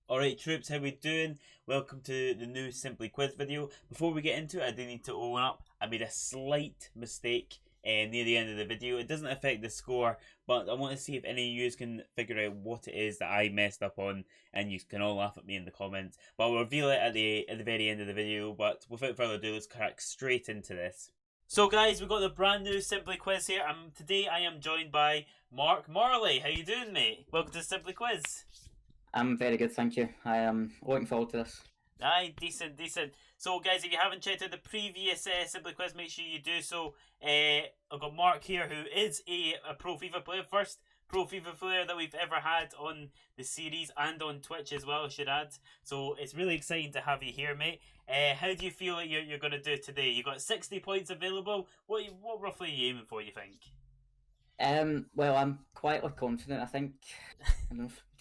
Alright troops, how we doing? Welcome to the new Simply Quiz video. Before we get into it, I do need to own up. I made a slight mistake near the end of the video. It doesn't affect the score, but I want to see if any of you can figure out what it is that I messed up on, and you can all laugh at me in the comments. But I'll reveal it at the very end of the video, but without further ado, let's crack straight into this. So guys, we've got the brand new Simply Quiz here. Today I am joined by MarcMarleyyy. How you doing, mate? Welcome to Simply Quiz. I'm very good, thank you. I am looking forward to this. Aye, decent. So, guys, if you haven't checked out the previous Simply Quiz, make sure you do so. I've got Marc here, who is a pro FIFA player. First pro FIFA player that we've ever had on the series and on Twitch as well, I should add. So, it's really exciting to have you here, mate. How do you feel like you're going to do today? You've got 60 points available. What roughly are you aiming for, you think? Well, I'm quietly confident. I think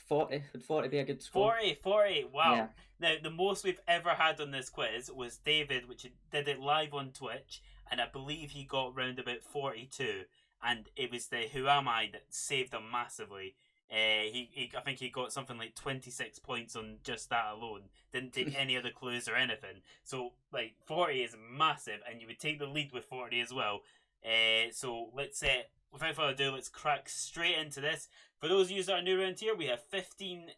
40. Would 40 be a good score? 40, wow. Yeah. Now, the most we've ever had on this quiz was David, which did it live on Twitch, and I believe he got round about 42, and it was the Who Am I that saved him massively. I think he got something like 26 points on just that alone. Didn't take any other clues or anything. So, 40 is massive, and you would take the lead with 40 as well. So, let's without further ado, let's crack straight into this. For those of you that are new around here, we have 15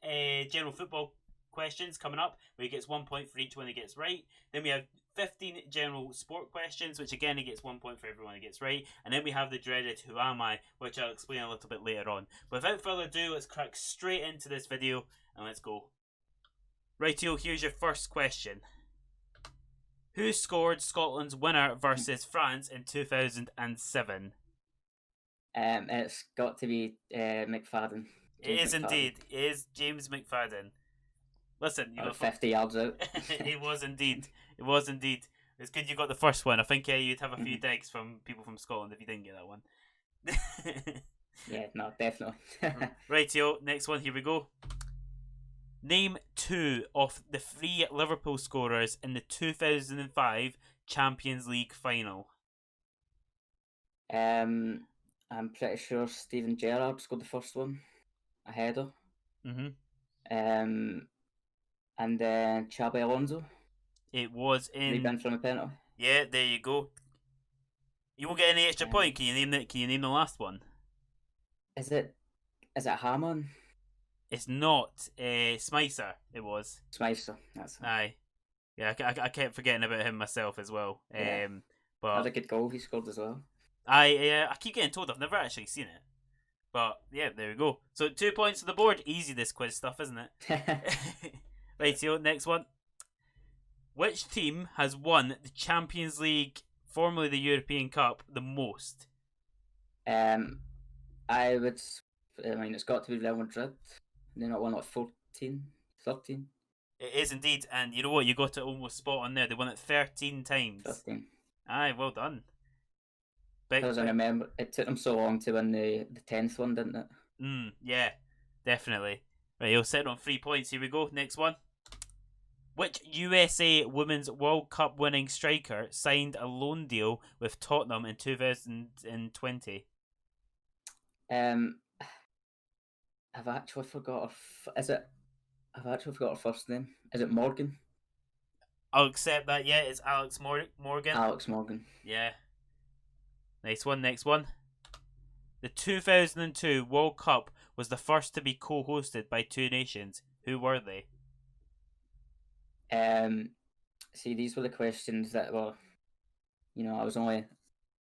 general football questions coming up, where he gets 1 point for each one he gets right. Then we have 15 general sport questions, which again he gets 1 point for everyone he gets right. And then we have the dreaded Who Am I, which I'll explain a little bit later on. But without further ado, let's crack straight into this video, and let's go. Rightio, here's your first question. Who scored Scotland's winner versus France in 2007? It's got to be McFadden. It is indeed. It is James McFadden. Listen, you got 50 yards out. It was indeed. It's good you got the first one. I think you'd have a few digs from people from Scotland if you didn't get that one. Yeah, no, definitely. Rightio, next one. Here we go. Name 2 of the 3 Liverpool scorers in the 2005 Champions League final. I'm pretty sure Steven Gerrard scored the first one, a header. And then Xabi Alonso. It was in. Rebound from a penalty. Yeah, there you go. You won't get any extra point. Can you name the last one? Is it Hammond? It's not. Smicer. It was. Smicer. That's it. Aye. Yeah, I kept forgetting about him myself as well. Yeah. But that was a good goal he scored as well. I keep getting told I've never actually seen it. But yeah, there we go. So 2 points to the board. Easy this quiz stuff, isn't it? Rightio, next one. Which team has won the Champions League, formerly the European Cup, the most? I mean, it's got to be Real Madrid. They're not won like 14, 13. It is indeed, and you know what? You got it almost spot on there. They won it 13 times. 13. Aye, well done. Because I remember it took them so long to win the 10th one, didn't it? Yeah, definitely. Right, you'll set on 3 points. Here we go. Next one. Which USA Women's World Cup winning striker signed a loan deal with Tottenham in 2020? I've actually forgot I've actually forgot her first name. Is it Morgan? I'll accept that. Yeah, it's Alex Morgan. Alex Morgan. Yeah. Next one. The 2002 World Cup was the first to be co-hosted by 2 nations. Who were they? See, these were the questions that were, I was only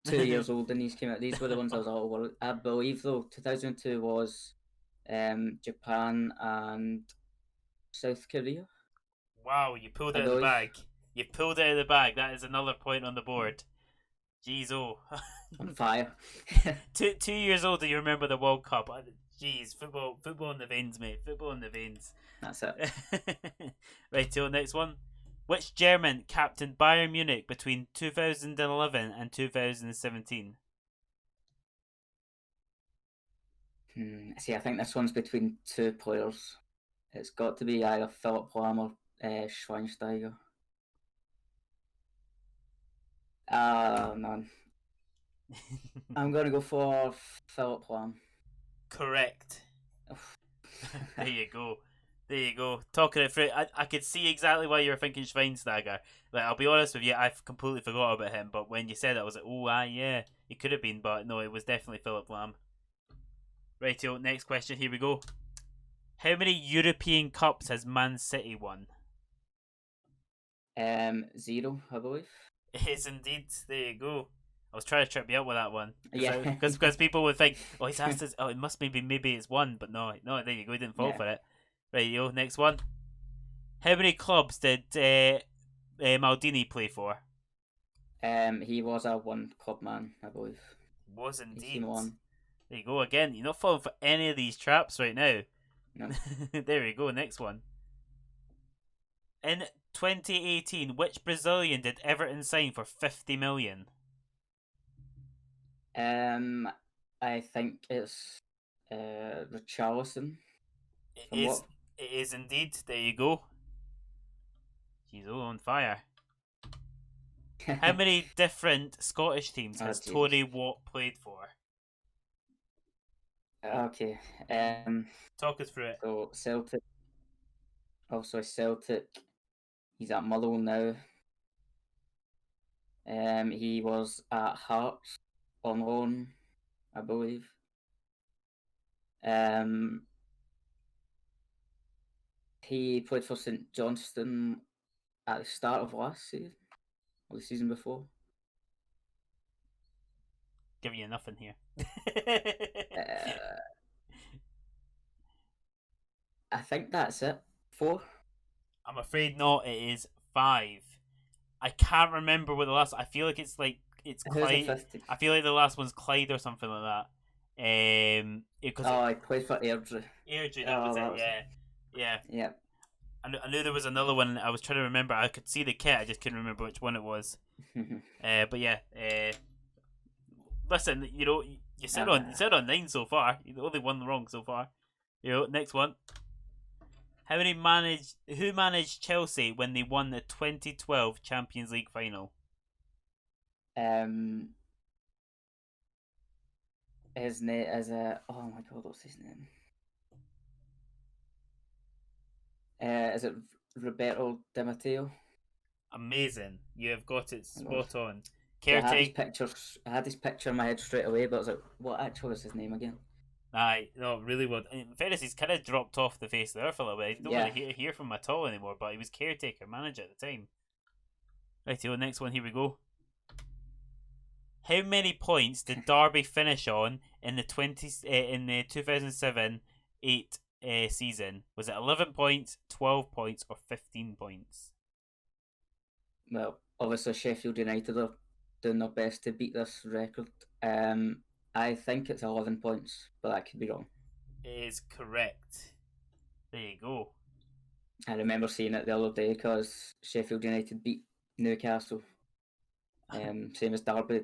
2 years old when these came out. These were the ones I was all worried. I believe though 2002 was Japan and South Korea. Wow, you pulled it out of the bag. You pulled it out of the bag. That is another point on the board. Jeez, oh. On fire. 2 years old, do you remember the World Cup? Jeez, football in the veins, mate. Football in the veins. That's it. Right, till next one. Which German captained Bayern Munich between 2011 and 2017? See, I think this one's between 2 players. It's got to be either Philip Lahm or Schweinsteiger. Man. I'm going to go for Philip Lahm. Correct. There you go. There you go. Talking it through, I could see exactly why you were thinking Schweinsteiger. Like, I'll be honest with you, I completely forgot about him, but when you said it, I was like, oh, yeah, it could have been, but no, it was definitely Philip Lahm. Rightio, next question, here we go. How many European Cups has Man City won? 0, I believe. It is indeed. There you go. I was trying to trip you up with that one. Yeah. Because people would think, oh, he's asked us, oh, it must maybe it's one, but no, there you go, he didn't fall for it. Rightio, next one. How many clubs did Maldini play for? He was a one club man, I believe. Was indeed. One. There you go again. You're not falling for any of these traps right now. No. There we go. Next one. In 2018, which Brazilian did Everton sign for 50 million? I think it's Richarlison. It is indeed. There you go. He's all on fire. How many different Scottish teams has Tony Watt played for? Okay. Talk us through it. So Celtic. Also Celtic. He's at Motherwell now. He was at Hearts on loan, I believe. He played for St Johnstone at the start of last season, or the season before. Giving you nothing here. I think that's it. 4? I'm afraid not. It is 5. I can't remember what the last. I feel like it's Clyde. I feel like the last one's Clyde or something like that. He played for Airdrie. Airdrie, that was it. Yeah. I knew there was another one. I was trying to remember. I could see the kit. I just couldn't remember which one it was. But yeah. Listen, you said on 9 so far. You're the only one wrong so far. Next one. Who managed Chelsea when they won the 2012 Champions League final? His name is oh my god, what's his name? Is it Roberto Di Matteo? Amazing, you have got it spot on. I had his picture in my head straight away, but I was like, what actually is his name again? Aye, no, really would. In fairness, he's kind of dropped off the face of the earth a little bit. I don't really hear from him at all anymore, but he was caretaker manager at the time. Rightio, next one, here we go. How many points did Derby finish on in the 2007-8 season? Was it 11 points, 12 points, or 15 points? Well, obviously Sheffield United are doing their best to beat this record. I think it's 11 points, but I could be wrong. It is correct. There you go. I remember seeing it the other day because Sheffield United beat Newcastle. Same as Derby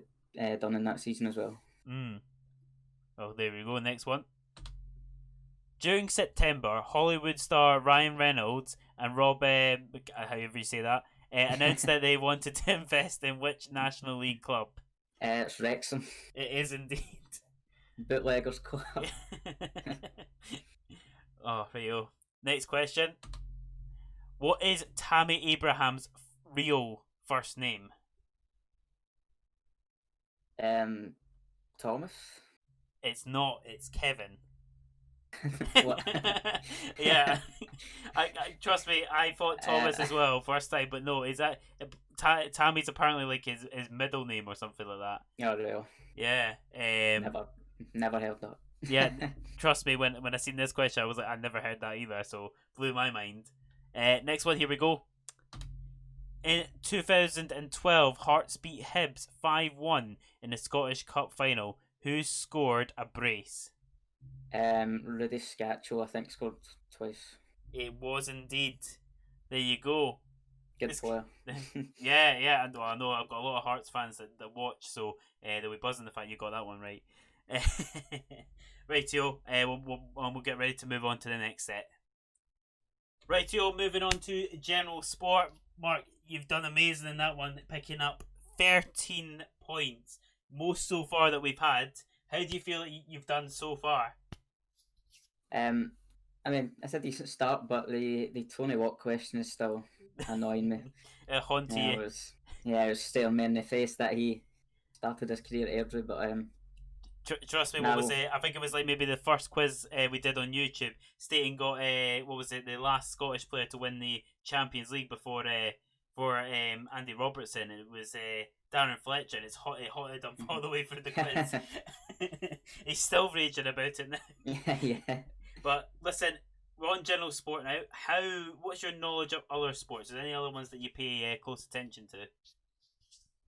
done in that season as well. Well, there we go. Next one. During September, Hollywood star Ryan Reynolds and Rob, however you say that, announced that they wanted to invest in which National League club? It's Wrexham. It is indeed. Bootleggers Club. Oh, Rio. Next question. What is Tammy Abraham's real first name? Thomas? It's not. It's Kevin. What? Yeah. I trust me, I thought Thomas as well first time, but no, is that Tammy's apparently like his middle name or something like that. Oh, real. Yeah. Never heard that. Yeah, trust me, when I seen this question I was like, I never heard that either, so blew my mind. Next one, here we go. In 2012, Hearts beat Hibs 5-1 in the Scottish Cup final. Who scored a brace? Rudy Scatchell, I think, scored twice. It was indeed. There you go. Good player. Yeah. I know I've got a lot of Hearts fans that watch, so they'll be buzzing the fact you got that one right. Rightio, we'll get ready to move on to the next set. Rightio, moving on to general sport. Mark, you've done amazing in that one, picking up 13 points. Most so far that we've had. How do you feel that you've done so far? I'm I mean, it's a decent start, but the Tony Watt question is still annoying me. Haunting you. It was staring me in the face that he started his career at Airdrie, but Trust me, what was now it? I think it was like maybe the first quiz we did on YouTube. Staten got what was it? The last Scottish player to win the Champions League before for Andy Robertson. It was Darren Fletcher. And it hotted him all the way through the quiz. He's still raging about it now. yeah. But listen, we're on general sport now. What's your knowledge of other sports? Is there any other ones that you pay close attention to?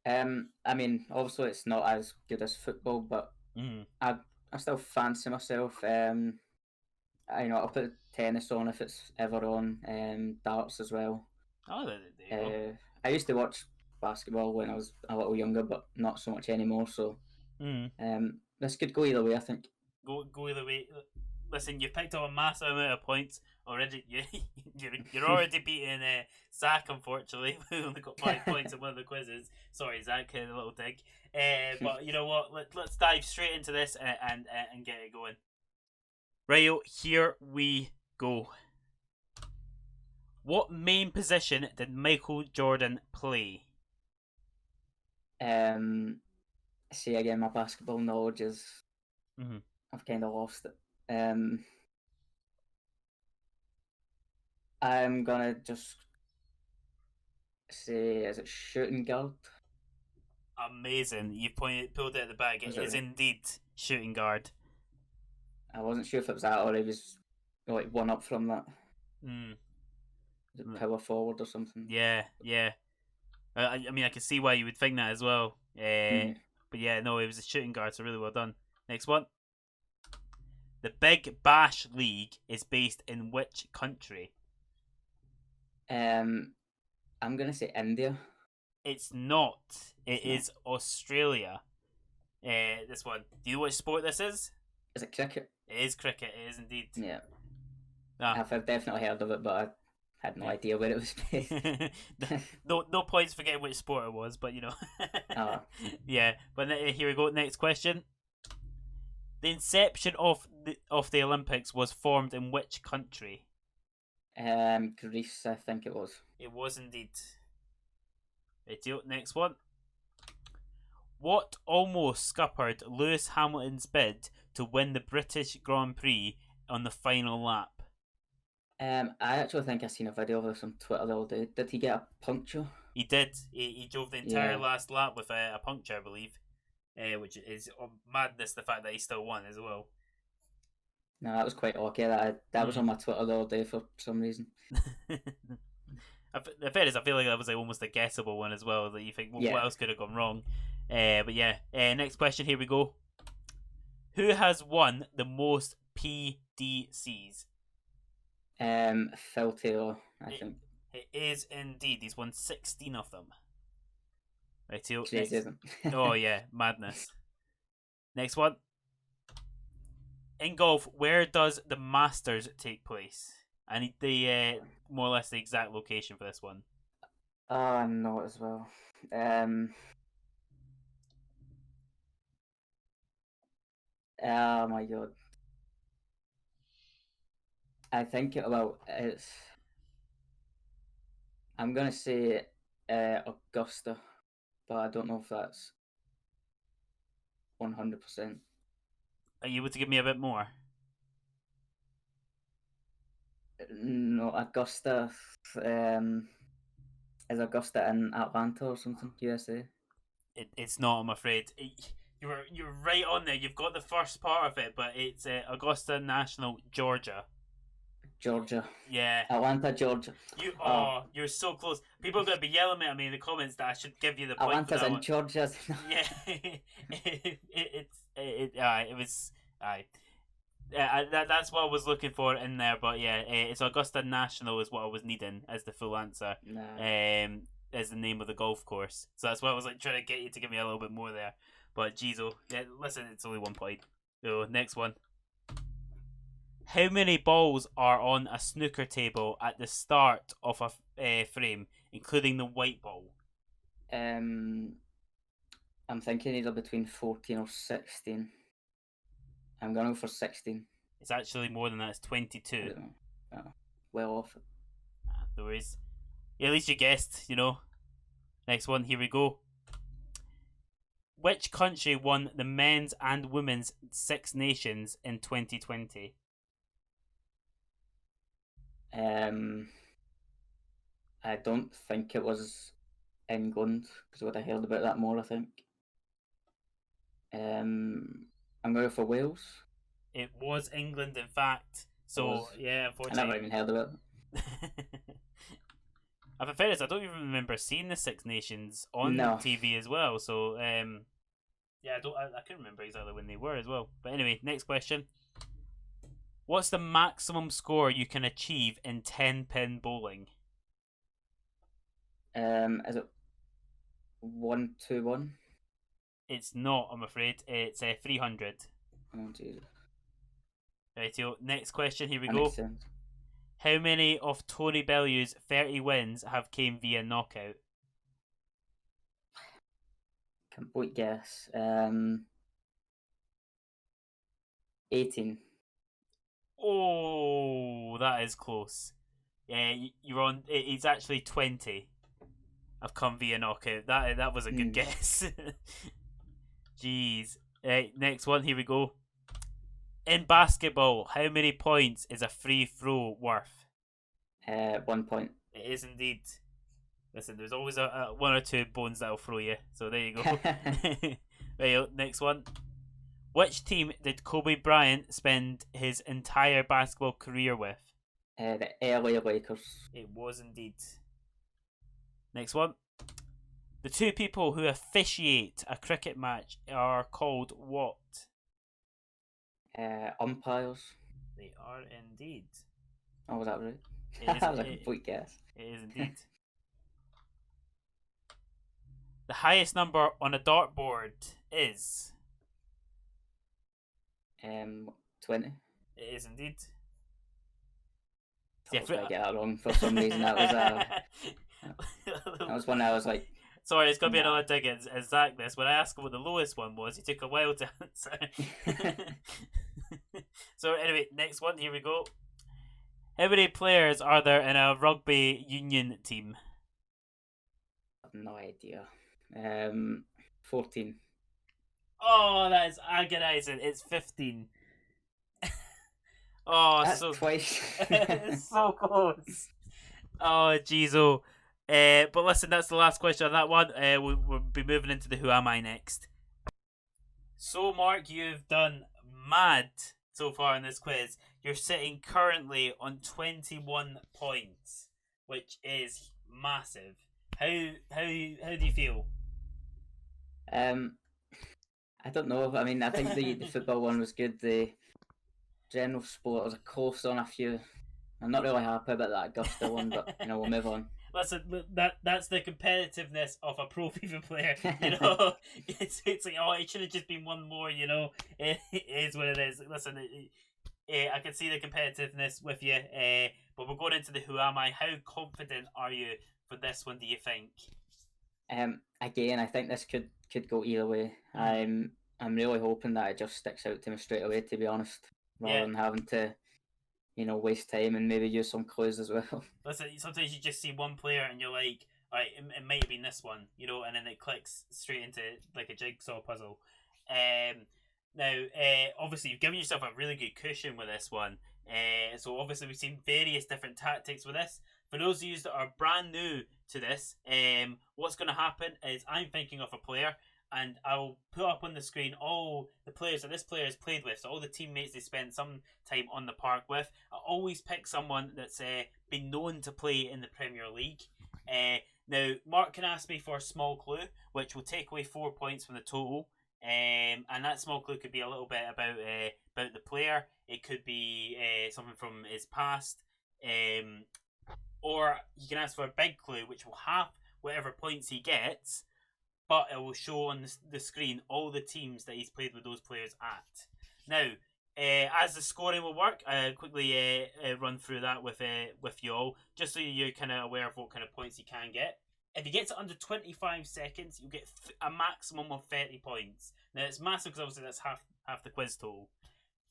I mean, obviously it's not as good as football, but I still fancy myself. I'll put tennis on if it's ever on. Darts as well. Oh, there you go. I used to watch basketball when I was a little younger, but not so much anymore. So, this could go either way, I think. Go either way. Listen, you've picked up a massive amount of points already. You're already beating Zach, unfortunately. We only got 5 points in one of the quizzes. Sorry, Zach, a little dig. But you know what? Let's dive straight into this and get it going. Right, here we go. What main position did Michael Jordan play? See, again, my basketball knowledge is... I've kind of lost it. I'm gonna just say, is it shooting guard? Amazing. You pulled it at the bag. It is indeed shooting guard. I wasn't sure if it was that or he was like one up from that. Is it power forward or something? Yeah. I mean, I can see why you would think that as well. But yeah, no, it was a shooting guard, so really well done. Next one. The Big Bash League is based in which country? I'm gonna say India. It's not. It is Australia. This one. Do you know what sport this is? Is it cricket? It is cricket. It is indeed. Yeah. I've definitely heard of it, but I had no idea where it was based. no points for getting which sport it was, but you know. Yeah, but here we go. Next question. The inception of the Olympics was formed in which country? Greece, I think it was. It was indeed. Next one. What almost scuppered Lewis Hamilton's bid to win the British Grand Prix on the final lap? I actually think I seen a video of this on Twitter the other day. Did he get a puncture? He did. He drove the entire last lap with a puncture, I believe. Which is madness, the fact that he still won as well. No, that was quite okay. That was on my Twitter the other day for some reason. The fair is, I feel like that was almost a guessable one as well. That you think, well, what else could have gone wrong? But yeah, next question. Here we go. Who has won the most PDCs? Phil Taylor, I think. It is indeed. He's won 16 of them. Right, Crazy, isn't it? Oh yeah, madness. Next one. In golf, where does the Masters take place? I need the more or less the exact location for this one. I know it as well. Oh my god. I think it's. I'm gonna say Augusta, but I don't know if that's 100%. Are you able to give me a bit more? No, Augusta. Is Augusta in Atlanta or something? USA. It's not. I'm afraid. You're right on there. You've got the first part of it, but it's Augusta National, Georgia. Georgia. Yeah. Atlanta, Georgia. You're so close. People are going to be yelling at me in the comments that I should give you the point. Atlanta's in Georgia. Yeah. It was. That's what I was looking for in there, but yeah, it's Augusta National is what I was needing as the full answer. Nah. As the name of the golf course. So that's why I was like trying to get you to give me a little bit more there. But geez, listen, it's only 1 point. So next one. How many balls are on a snooker table at the start of a frame, including the white ball? I'm thinking either between 14 or 16. I'm going to go for 16. It's actually more than that. It's I 22. don't know. Well off. No worries. Yeah, at least you guessed, you know. Next one, here we go. Which country won the men's and women's Six Nations in 2020? I don't think it was England, because I would have heard about that more, I think. I'm going to go for Wales. It was England, in fact. So, yeah, I unfortunately. never even heard of it. If I'm fairness, I don't even remember seeing the Six Nations on No. TV as well. So, yeah, I couldn't remember exactly when they were as well. But anyway, next question. What's the maximum score you can achieve in 10-pin bowling? Is it 1-2-1? It's not, I'm afraid. It's 300. Oh, Jesus. Rightio. Next question, here we That go. makes sense. How many of Tony Bellew's 30 wins have came via knockout? Complete guess. 18. Oh, that is close. Yeah, you're on. It's actually 20. I've come via knockout. That was a good guess. Jeez. Right, next one. Here we go. In basketball, how many points is a free throw worth? 1 point. It is indeed. Listen, there's always a one or two bones that'll throw you. So there you go. Right, next one. Which team did Kobe Bryant spend his entire basketball career with? The LA Lakers. It was indeed. Next one. The two people who officiate a cricket match are called what? Umpires. They are indeed. Oh, was that right? It That was a complete guess. It is indeed. The highest number on a dartboard is? 20. It is indeed. I was going to get that wrong for some reason. That was one I was like... Sorry, it's going to be another dig at Zach this. When I asked him what the lowest one was, he took a while to answer. So anyway, next one, here we go. How many players are there in a rugby union team? I have no idea. 14. Oh, that is agonising. It's 15. Oh, that's so twice. it's so close. Oh, jeez, oh. But listen, that's the last question on that one. We'll be moving into the Who Am I next. So, Mark, you've done mad so far in this quiz. You're sitting currently on 21 points, which is massive. How do you feel? I don't know. I mean, I think the football one was good. The general sport was a close on a few. I'm not really happy about that Augusta one, but we'll move on. Listen, that's the competitiveness of a pro FIFA player. It's like, oh, it should have just been one more. It is what it is. Listen, I can see the competitiveness with you. But we're going into the Who Am I? How confident are you for this one? Do you think? Again, I think this could go either way. I'm really hoping that it just sticks out to me straight away, to be honest, rather than having to, waste time and maybe use some clues as well. Listen, sometimes you just see one player and you're like, alright, it might have been this one, and then it clicks straight into like a jigsaw puzzle. Now, obviously, you've given yourself a really good cushion with this one. So obviously, we've seen various different tactics with this. For those of you that are brand new to this, what's going to happen is I'm thinking of a player, and I'll put up on the screen all the players that this player has played with, so all the teammates they spend some time on the park with. I always pick someone that's been known to play in the Premier League. Now, Mark can ask me for a small clue, which will take away 4 points from the total. And that small clue could be a little bit about the player. It could be something from his past. Or you can ask for a big clue, which will have whatever points he gets, but it will show on the screen all the teams that he's played with those players at. Now, as the scoring will work, I'll quickly run through that with you all, just so you're kind of aware of what kind of points you can get. If you get to under 25 seconds, you'll get a maximum of 30 points. Now, it's massive because obviously that's half the quiz total.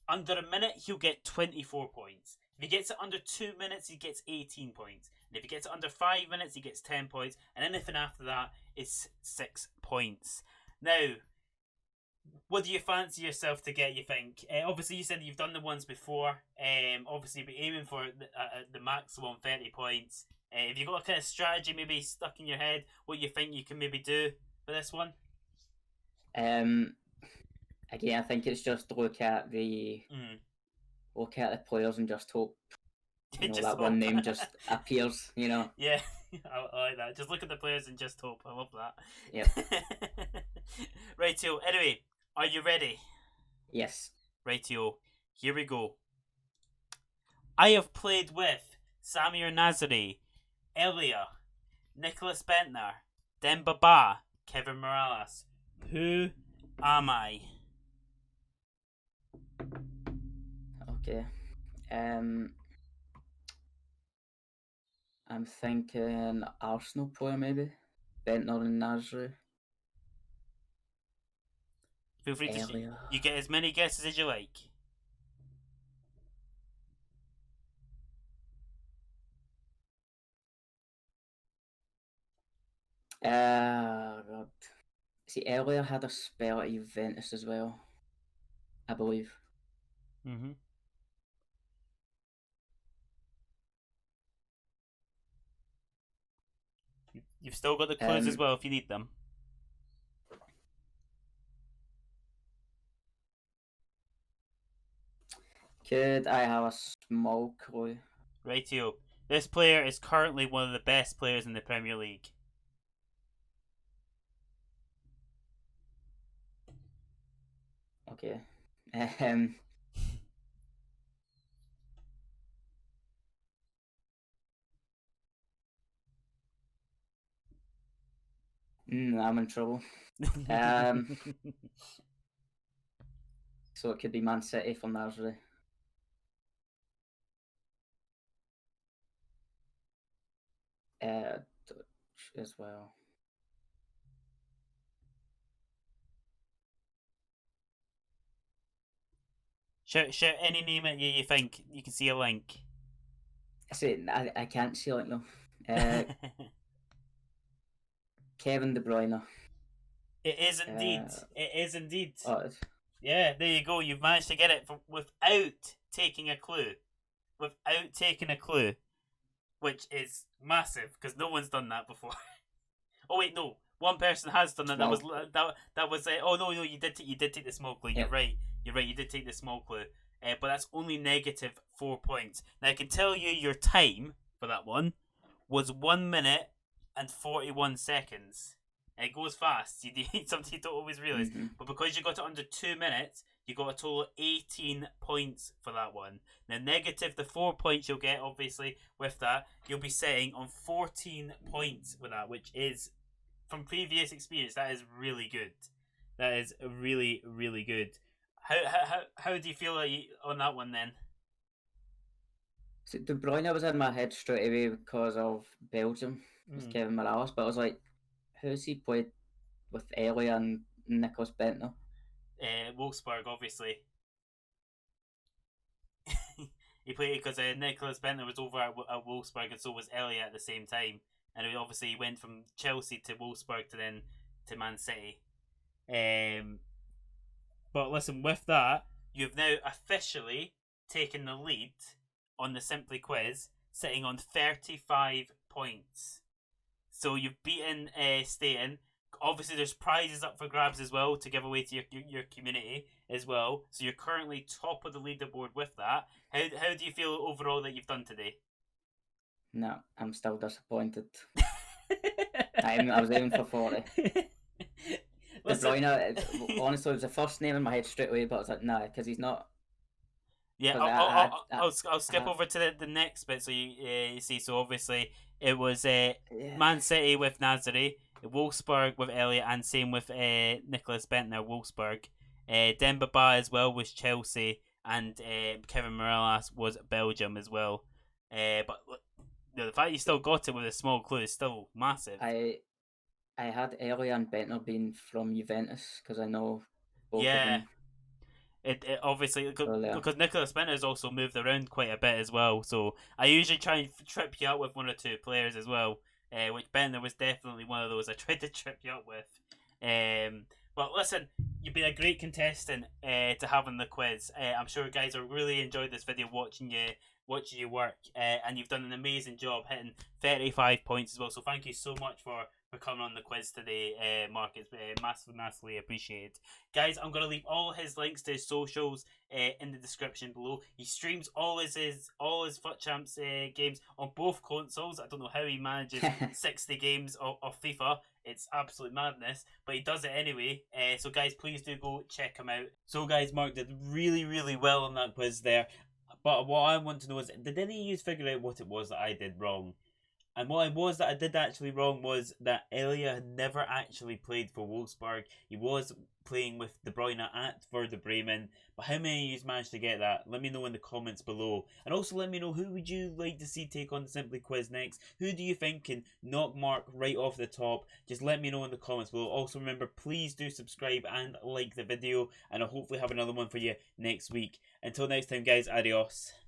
under a minute, he'll get 24 points. If he gets it under 2 minutes, he gets 18 points. And if he gets it under 5 minutes, he gets 10 points. And anything after that is 6 points. Now, what do you fancy yourself to get, you think? Obviously, you said you've done the ones before. Obviously, be aiming for the maximum 30 points. Have you got a kind of strategy maybe stuck in your head, what you think you can maybe do for this one? Again, I think it's just look at the players and just hope Just that hope. one name just appears. Yeah, I like that. Just look at the players and just hope. I love that. Yep. Rightio. Anyway, are you ready? Yes. Rightio. Here we go. I have played with Samir Nasri, Elia, Nicholas Bentner, Demba Ba, Kevin Morales. Who am I? Okay. I'm thinking Arsenal player maybe. Bentner and Nasri. Feel free to you get as many guesses as you like. God. See, earlier had a spell at Juventus as well, I believe. Mm-hmm. You've still got the clues as well if you need them. Could I have a small clue? Rightio. This player is currently one of the best players in the Premier League. Okay. I'm in trouble. So it could be Man City for Nasri. Dutch as well. Shout any name at you think you can see a link. I can't see a link though. Kevin De Bruyne. It is indeed. It is indeed. Oh, yeah, there you go. You've managed to get it without taking a clue. Without taking a clue. Which is massive, because no one's done that before. Oh wait, no. One person has done that. No. That was oh no, you did take the small clue. Yep. You're right, you did take the small clue. But that's only negative 4 points. Now I can tell you your time for that one was 1 minute and 41 seconds. It goes fast. Something you don't always realise. Mm-hmm. But because you got it under 2 minutes, you got a total of 18 points for that one. Now, negative the 4 points you'll get, obviously, with that, you'll be sitting on 14 points with that, which is, from previous experience, that is really good. That is really, really good. How do you feel on that one then? So De Bruyne was in my head straight away because of Belgium with Kevin Morales, but I was like, who's he played with Elia and Nicholas Bentner? Wolfsburg, obviously. He played because Nicholas Bentner was over at Wolfsburg, and so was Elia at the same time. And obviously he went from Chelsea to Wolfsburg to Man City. But listen, with that, you've now officially taken the lead on the Simply Quiz, sitting on 35 points. So you've beaten Staten. Obviously, there's prizes up for grabs as well to give away to your community as well. So you're currently top of the leaderboard with that. How do you feel overall that you've done today? No, I'm still disappointed. I was aiming for 40. De Bruyne, honestly, it was the first name in my head straight away, but I was like, no, because he's not. Yeah, I'll skip over to the next bit so you see. So obviously it was Man City with Nasri, Wolfsburg with Elliot, and same with Nicholas Bentner, Wolfsburg. Demba Ba as well was Chelsea, and Kevin Morales was Belgium as well. But the fact you still got it with a small clue is still massive. I had Elliot and Bentner being from Juventus because I know both of them. It obviously Well, yeah. because Nicholas Spinner's also moved around quite a bit as well. So I usually try and trip you up with one or two players as well. Which Bender was definitely one of those I tried to trip you up with. But listen, you've been a great contestant to have on the quiz. I'm sure guys have really enjoyed this video watching you work, and you've done an amazing job hitting 35 points as well. So thank you so much for coming on the quiz today, Marc. It's massively appreciated. Guys, I'm going to leave all his links to his socials in the description below. He streams all his FUT Champs games on both consoles. I don't know how he manages 60 games of FIFA. It's absolute madness, but he does it anyway. So guys, please do go check him out. So guys, Marc did really well on that quiz there. But what I want to know is, did any of you figure out what it was that I did wrong? And what it was that I did actually wrong was that Elia had never actually played for Wolfsburg. He was playing with De Bruyne at Werder Bremen. But how many of you managed to get that? Let me know in the comments below. And also let me know, who would you like to see take on the Simply Quiz next? Who do you think can knock Marc right off the top? Just let me know in the comments below. Also remember, please do subscribe and like the video. And I'll hopefully have another one for you next week. Until next time guys, adios.